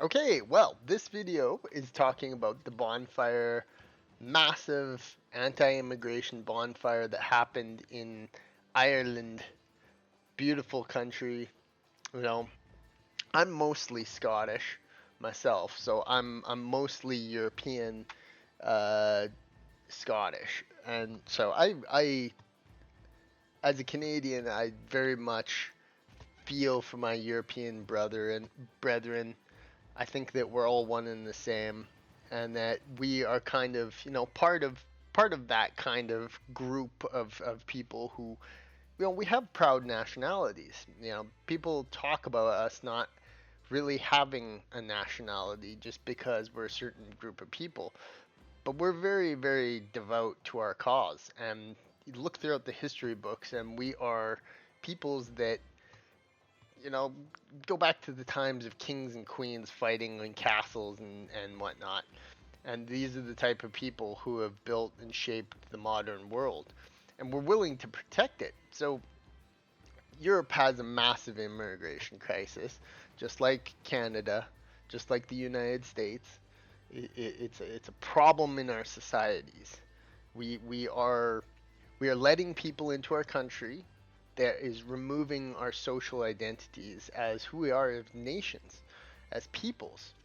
Okay, well, this video is talking about the bonfire, massive anti-immigration bonfire that happened in Ireland. Beautiful country. You know, I'm mostly Scottish myself, so I'm mostly European, uh, Scottish, and so I as a Canadian, I very much feel for my European brother and brethren. I think that we're all one and the same, and that we are kind of, part of that kind of group of people who, we have proud nationalities. People talk about us not really having a nationality just because we're a certain group of people, but we're very, very devout to our cause. And you look throughout the history books, and we are peoples that you know, go back to the times of kings and queens fighting in castles and whatnot. And these are the type of people who have built and shaped the modern world. And we're willing to protect it. So Europe has a massive immigration crisis, just like Canada, just like the United States. It's a problem in our societies. We we are we are letting people into our country that is removing our social identities as who we are as nations, as peoples.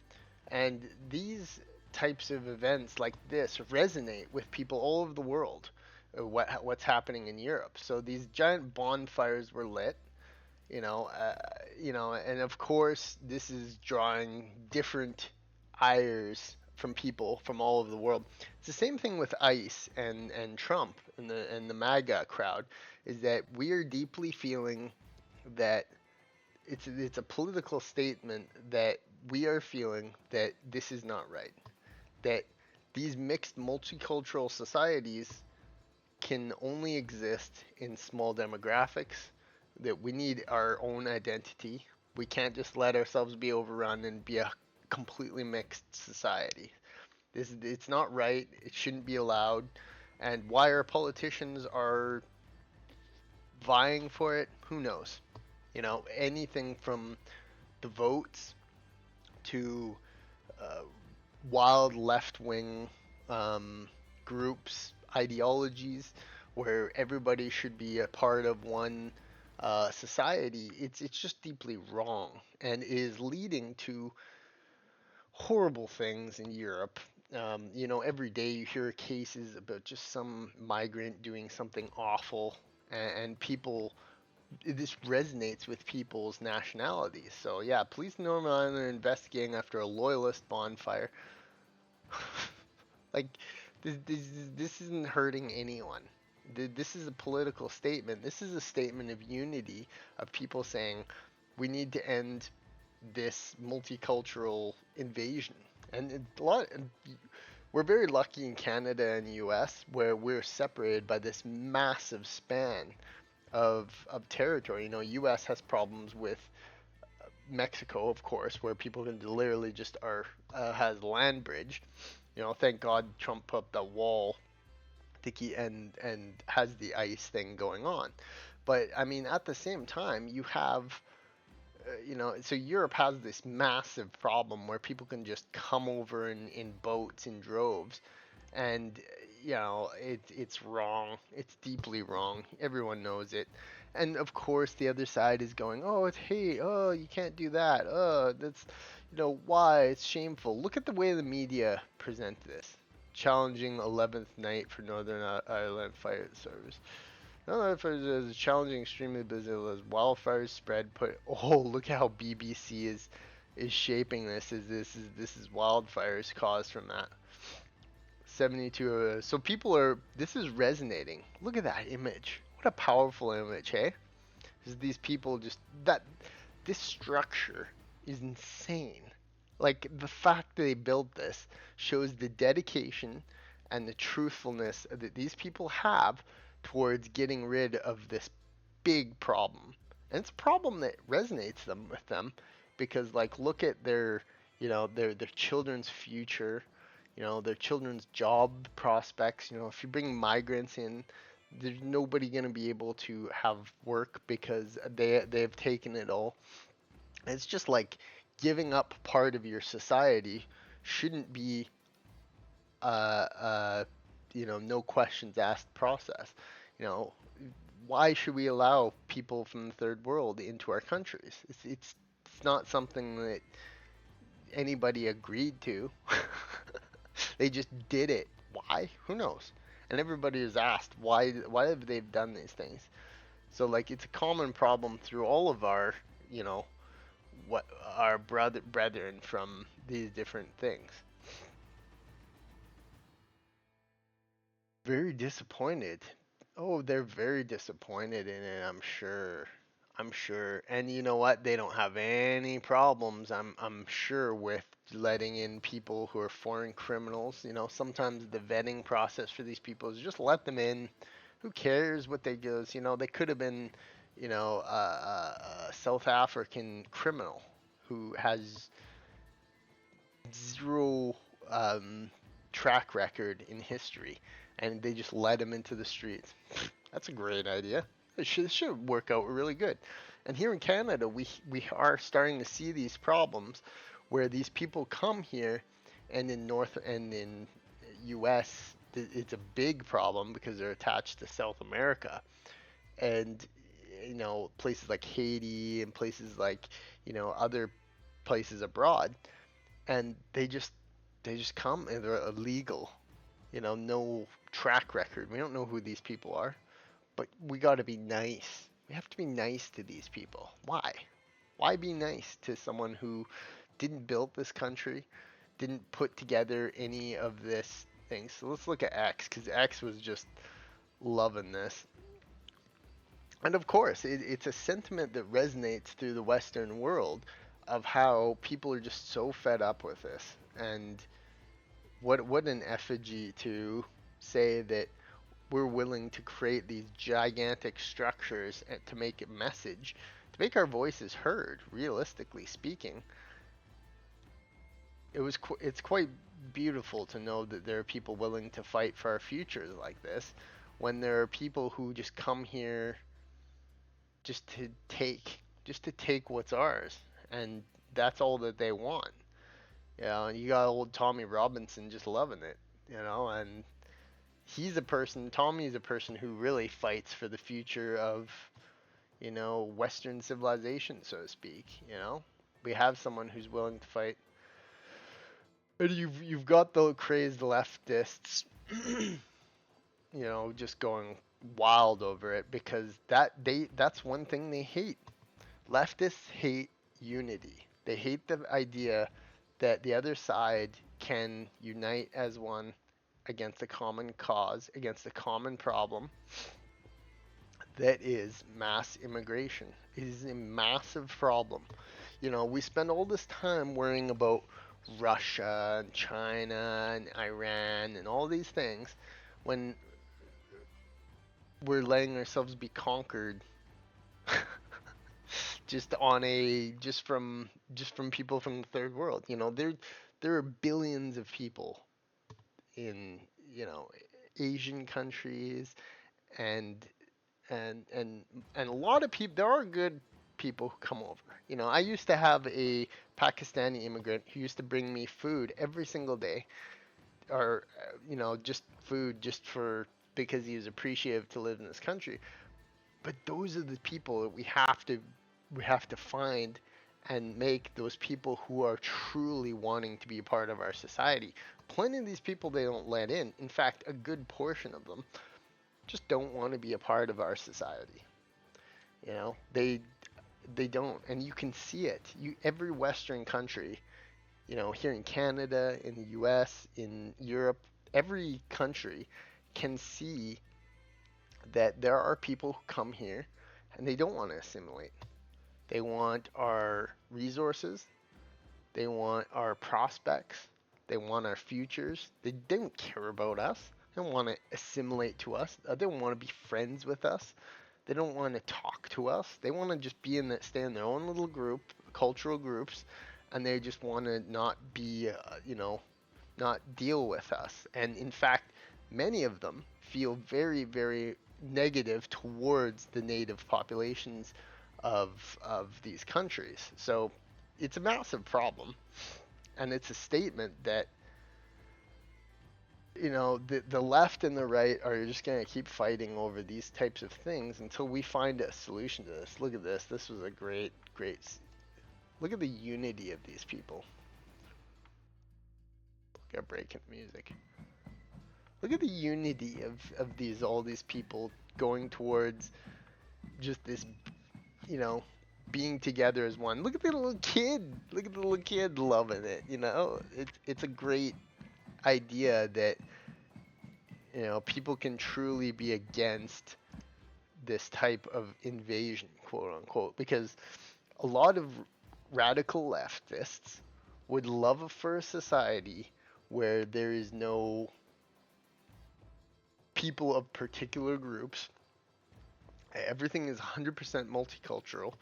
And these types of events like this resonate with people all over the world. What's happening in Europe? So these giant bonfires were lit, and of course this is drawing different ires from people from all over the world. It's the same thing with ICE and Trump and the MAGA crowd, is that we are deeply feeling that it's a political statement that we are feeling that this is not right. That these mixed multicultural societies can only exist in small demographics, that we need our own identity. We can't just let ourselves be overrun and be a completely mixed society. It's not right. It shouldn't be allowed. And why our politicians are vying for it, who knows? Anything from the votes to uh, wild left wing um, groups, ideologies, where everybody should be a part of one society. It's just deeply wrong and is leading to horrible things in Europe. Every day you hear cases about just some migrant doing something awful, and people. This resonates with people's nationalities. So yeah, police in Northern Ireland are investigating after a loyalist bonfire. Like this isn't hurting anyone. This is a political statement. This is a statement of unity, of people saying we need to end this multicultural invasion. And we're very lucky in Canada and the US, where we're separated by this massive span of territory. US has problems with Mexico, of course, where people can literally just are has land bridge. Thank God Trump put up the wall to keep, and has the ICE thing going on. But I mean, at the same time, you have so Europe has this massive problem where people can just come over in boats in droves, and it's wrong. It's deeply wrong. Everyone knows it. And of course the other side is going, oh, it's hate, oh, you can't do that, oh, that's why it's shameful. Look at the way the media present this. Challenging 11th night for Northern Ireland Fire Service. Northern Fire is challenging extremely busy as wildfires spread. Look how BBC is shaping this. This is wildfires caused from that. 72. So this is resonating. Look at that image. What a powerful image, hey? These people this structure is insane. Like, the fact that they built this shows the dedication and the truthfulness that these people have towards getting rid of this big problem. And it's a problem that resonates with them, because, like, look at their children's future, their children's job prospects. If you bring migrants in, there's nobody going to be able to have work because they've taken it all. It's just like giving up part of your society shouldn't be a no questions asked process. You know, why should we allow people from the third world into our countries? It's not something that anybody agreed to. They just did it. Why? Who knows? And everybody is asked why have they done these things? So like it's a common problem through all of our, you know, what our brethren from these different things. Very disappointed. Oh, they're very disappointed in it, I'm sure. I'm sure. And you know what? They don't have any problems, I'm sure, with letting in people who are foreign criminals. You know, sometimes the vetting process for these people is just let them in. Who cares what they do? You know, they could have been, a South African criminal who has zero um, track record in history, and they just let him into the streets. That's a great idea. It should work out really good. And here in Canada, we are starting to see these problems where these people come here, and in North and in U.S. It's a big problem because they're attached to South America, and places like Haiti and places like other places abroad, and they just come and they're illegal. No track record. We don't know who these people are, but we got to be nice. We have to be nice to these people. Why? Why be nice to someone who didn't build this country, didn't put together any of this thing? So let's look at X, because X was just loving this. And of course, it's a sentiment that resonates through the Western world of how people are just so fed up with this. And what an effigy to say that we're willing to create these gigantic structures to make a message, to make our voices heard. Realistically speaking, it's quite beautiful to know that there are people willing to fight for our futures like this, when there are people who just come here just to take what's ours, and that's all that they want. And you got old Tommy Robinson just loving it, and Tommy is a person who really fights for the future of, Western civilization, so to speak. We have someone who's willing to fight. And you've got the crazed leftists, just going wild over it, because that's one thing they hate. Leftists hate unity. They hate the idea that the other side can unite as one against a common cause, against a common problem that is mass immigration. It is a massive problem. We spend all this time worrying about Russia and China and Iran and all these things when we're letting ourselves be conquered just from people from the third world. There are billions of people in Asian countries, and and a lot of people. There are good people who come over. I used to have a Pakistani immigrant who used to bring me food every single day, or just food just for because he was appreciative to live in this country. But those are the people that we have to find and make those people who are truly wanting to be a part of our society. Plenty of these people they don't let in. In fact, a good portion of them just don't want to be a part of our society. They don't, and you can see it. Every Western country, here in Canada, in the U.S., in Europe, every country can see that there are people who come here and they don't want to assimilate. They want our resources. They want our prospects. They want our futures. They don't care about us. They don't want to assimilate to us. They don't want to be friends with us. They don't want to talk to us. They want to just stay in their own little group, cultural groups, and they just want to not be, not deal with us. And in fact, many of them feel very, very negative towards the native populations of these countries. So it's a massive problem, and it's a statement that the left and the right are just going to keep fighting over these types of things until we find a solution to this. Look at this. This was a great. Look at the unity of these people. Look at breaking music. Look at the unity of all these people going towards just this, you know, being together as one. Look at the little kid. Look at the little kid loving it. It's a great idea that people can truly be against this type of invasion, quote unquote, because a lot of radical leftists would love for a society where there is no people of particular groups. Everything is 100% multicultural.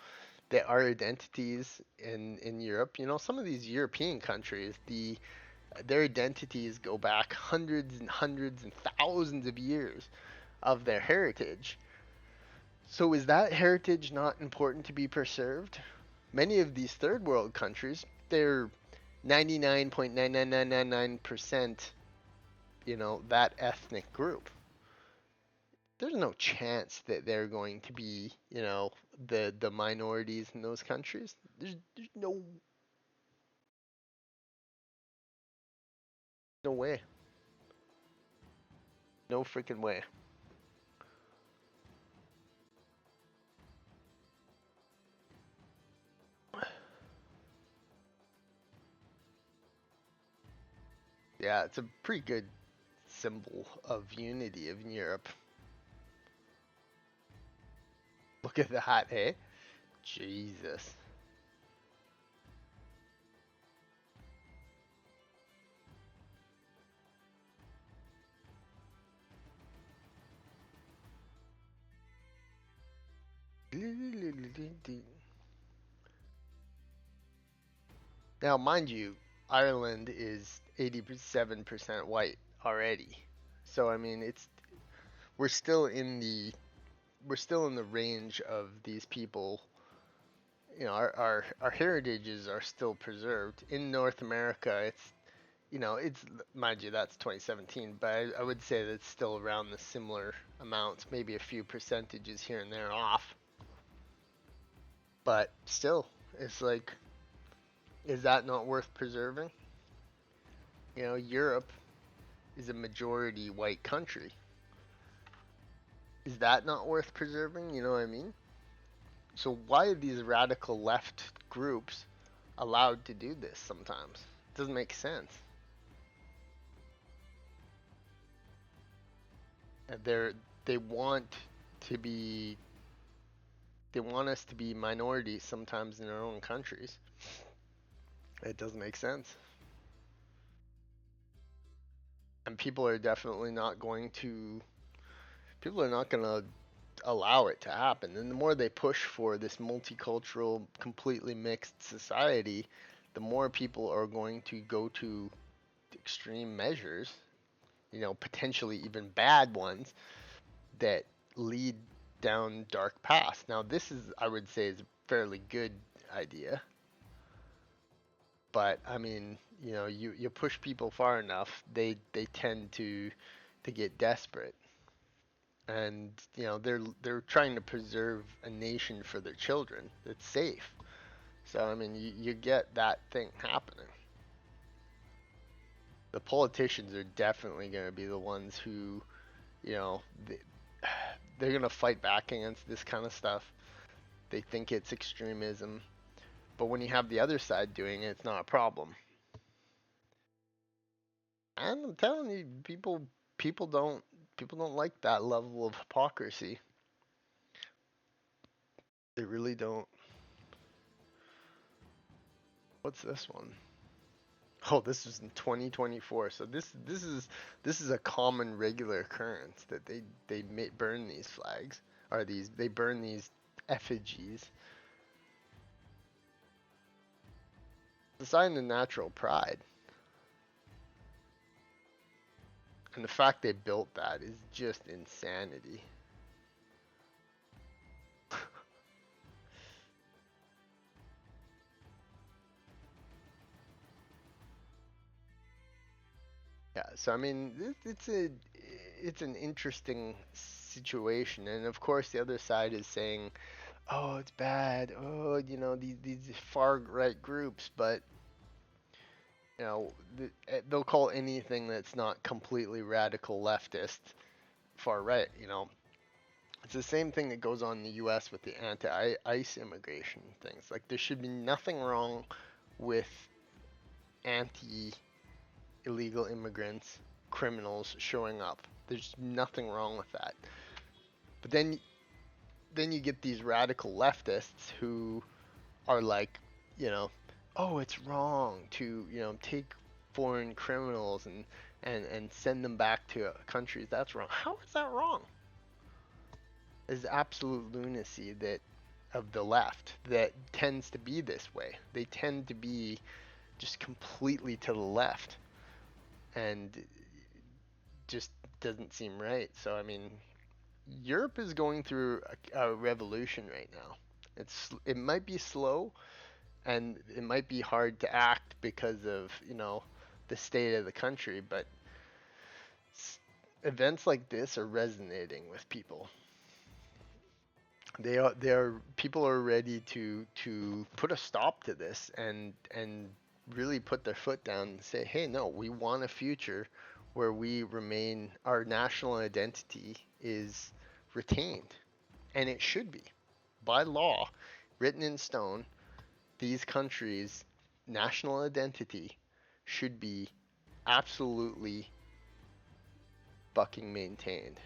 There are identities in Europe. Some of these European countries, their identities go back hundreds and hundreds and thousands of years of their heritage. So is that heritage not important to be preserved? Many of these third world countries, they're 99.99999%, that ethnic group. There's no chance that they're going to be, the minorities in those countries. There's no way. No freaking way. Yeah, it's a pretty good symbol of unity in Europe. Look at that, eh? Jesus. Now, mind you, Ireland is 87% white already. So I mean, we're still in the we're still in the range of these people. Our heritages are still preserved in North America. It's mind you, that's 2017, but I would say that's still around the similar amounts, maybe a few percentages here and there off. But still, it's like, is that not worth preserving? Europe is a majority white country. Is that not worth preserving? You know what I mean? So why are these radical left groups allowed to do this sometimes? It doesn't make sense. They're they want to be they want us to be minorities sometimes in our own countries. It doesn't make sense. And people are not going to allow it to happen. And the more they push for this multicultural, completely mixed society, the more people are going to go to extreme measures, potentially even bad ones that lead down dark paths. Now, this is, I would say, is a fairly good idea. But I mean, you push people far enough, they tend to get desperate. And they're trying to preserve a nation for their children that's safe. So I mean, you get that thing happening. The politicians are definitely going to be the ones who, you know, they, they're going to fight back against this kind of stuff. They think it's extremism, but when you have the other side doing it, it's not a problem. And I'm telling you, people don't like that level of hypocrisy. They really don't. What's this one? Oh, this was in 2024. So this is a common regular occurrence that they burn these flags, or they burn these effigies. It's a sign of natural pride. And the fact they built that is just insanity. Yeah, so I mean, it's an interesting situation, and of course the other side is saying, "Oh, it's bad. Oh, these far right groups," but they'll call anything that's not completely radical leftist far right. It's the same thing that goes on in the U.S. with the anti-ICE immigration things. Like there should be nothing wrong with anti-illegal immigrants, criminals showing up. There's nothing wrong with that. But then you get these radical leftists who are like, you know, oh, it's wrong to, take foreign criminals and send them back to countries. That's wrong. How is that wrong? Is absolute lunacy that of the left that tends to be this way. They tend to be just completely to the left and just doesn't seem right. So I mean, Europe is going through a revolution right now. It might be slow and it might be hard to act because of, the state of the country, but events like this are resonating with people. They're people are ready to put a stop to this and really put their foot down and say, hey, no, we want a future where we remain our national identity is retained, and it should be by law, written in stone. These countries' national identity should be absolutely fucking maintained.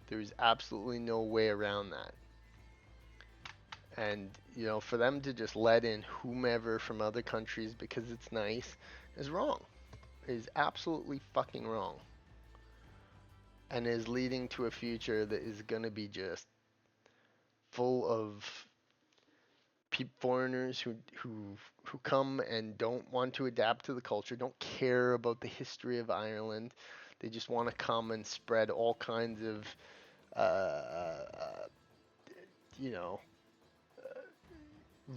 There's absolutely no way around that. And, for them to just let in whomever from other countries because it's nice is wrong. Is absolutely fucking wrong. And is leading to a future that is going to be just full of foreigners who come and don't want to adapt to the culture, don't care about the history of Ireland. They just want to come and spread all kinds of, uh, you know,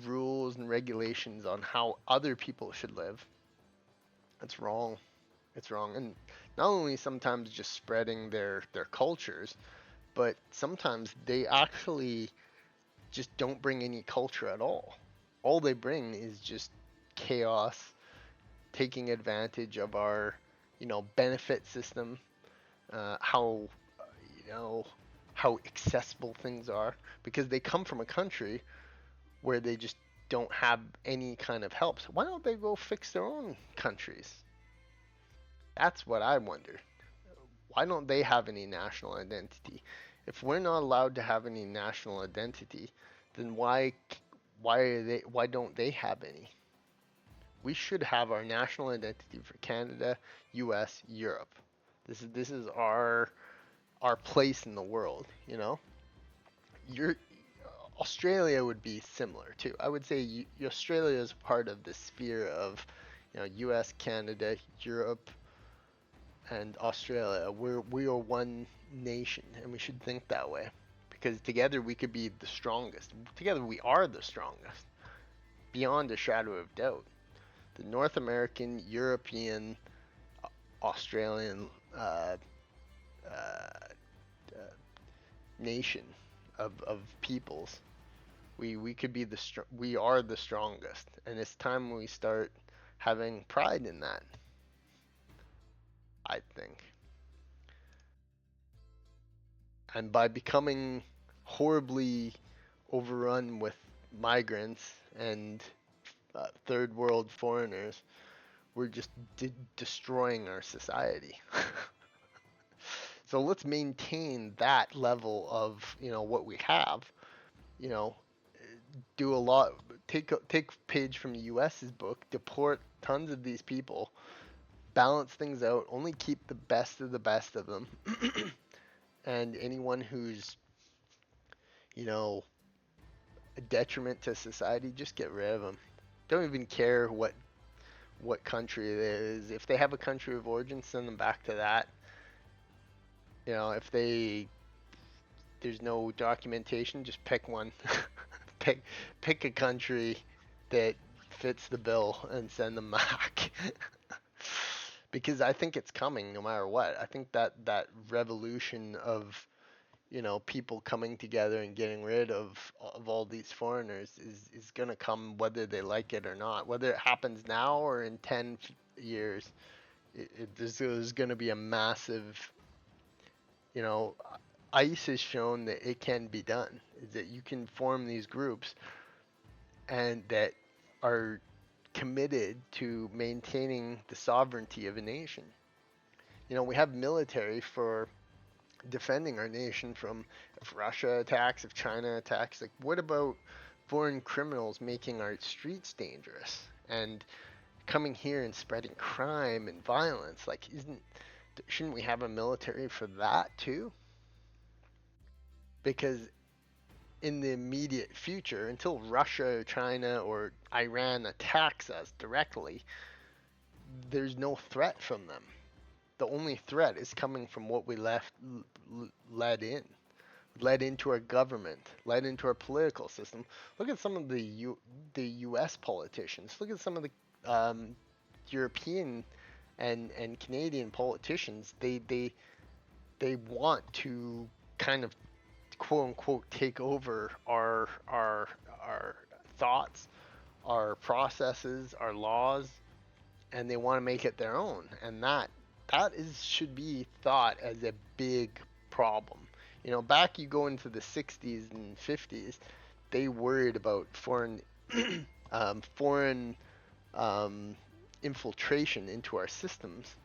rules and regulations on how other people should live. That's wrong. It's wrong. And not only sometimes just spreading their cultures, but sometimes they actually just don't bring any culture at all. All they bring is just chaos, taking advantage of our, benefit system, how, you know, how accessible things are, because they come from a country where they just don't have any kind of help. So why don't they go fix their own countries? That's what I wonder. Why don't they have any national identity? If we're not allowed to have any national identity, then why don't they have any? We should have our national identity for Canada, US, Europe. This is our place in the world, You're Australia would be similar too. I would say Australia is part of the sphere of, US, Canada, Europe, and Australia. We are one nation, and we should think that way, because together we could be the strongest. Together we are the strongest, beyond a shadow of doubt. The North American, European, Australian uh, nation of peoples. We could be we are the strongest, and it's time we start having pride in that. I think, and by becoming horribly overrun with migrants and third world foreigners, we're just destroying our society. So let's maintain that level of, what we have. You know, do a lot. Take page from the U.S.'s book. Deport tons of these people. Balance things out. Only keep the best of them. And anyone who's, you know, a detriment to society, just get rid of them. Don't even care what country it is. If they have a country of origin, send them back to that. If there's no documentation, just pick one. pick pick a country that fits the bill and send them back. because I think it's coming no matter what. I think that that revolution of, people coming together and getting rid of all these foreigners is going to come whether they like it or not. Whether it happens now or in 10 years, there's going to be a massive, you know, ICE has shown that it can be done. Is that you can form these groups and that are committed to maintaining the sovereignty of a nation. We have military for defending our nation from if Russia attacks, if China attacks. Like, what about foreign criminals making our streets dangerous and coming here and spreading crime and violence? Like, isn't shouldn't we have a military for that too? Because in the immediate future, until Russia or China or Iran attacks us directly, there's no threat from them. The only threat is coming from what we let in, led into our government, led into our political system. Look at some of the U.S. politicians. Look at some of the European and Canadian politicians. They want to kind of quote unquote take over our thoughts, our processes, our laws, and they want to make it their own. And that is should be thought as a big problem. Back you go into the 60s and 50s, they worried about foreign infiltration into our systems.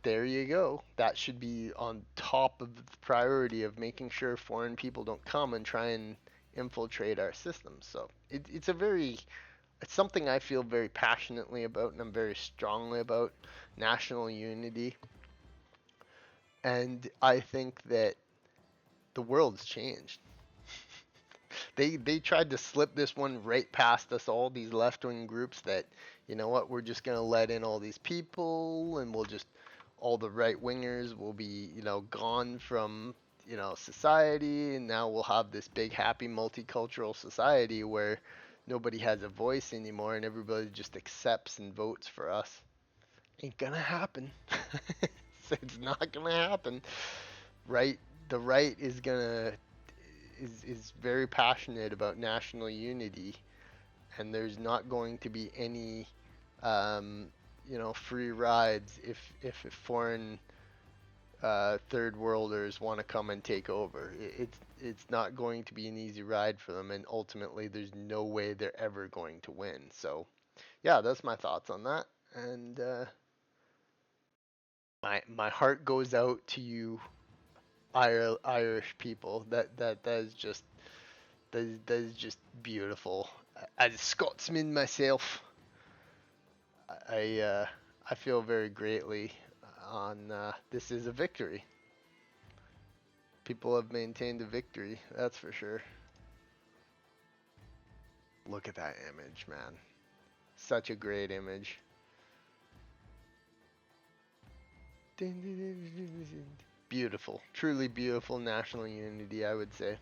There you go. That should be on top of the priority of making sure foreign people don't come and try and infiltrate our systems. So it's something I feel very passionately about and I'm very strongly about national unity. And I think that the world's changed. They tried to slip this one right past us all, these left wing groups that, we're just gonna let in all these people and we'll just all the right wingers will be, gone from, society, and now we'll have this big happy multicultural society where nobody has a voice anymore and everybody just accepts and votes for us. Ain't gonna happen. It's not gonna happen. Right? The right is very passionate about national unity, and there's not going to be any, free rides if foreign third worlders want to come and take over. It's not going to be an easy ride for them, and ultimately, there's no way they're ever going to win. So, yeah, that's my thoughts on that, and my heart goes out to you, Irish people. That is just that is just beautiful. As a Scotsman myself, I feel very greatly on this is a victory. People have maintained a victory, that's for sure. Look at that image, man. Such a great image. Beautiful, truly beautiful national unity, I would say.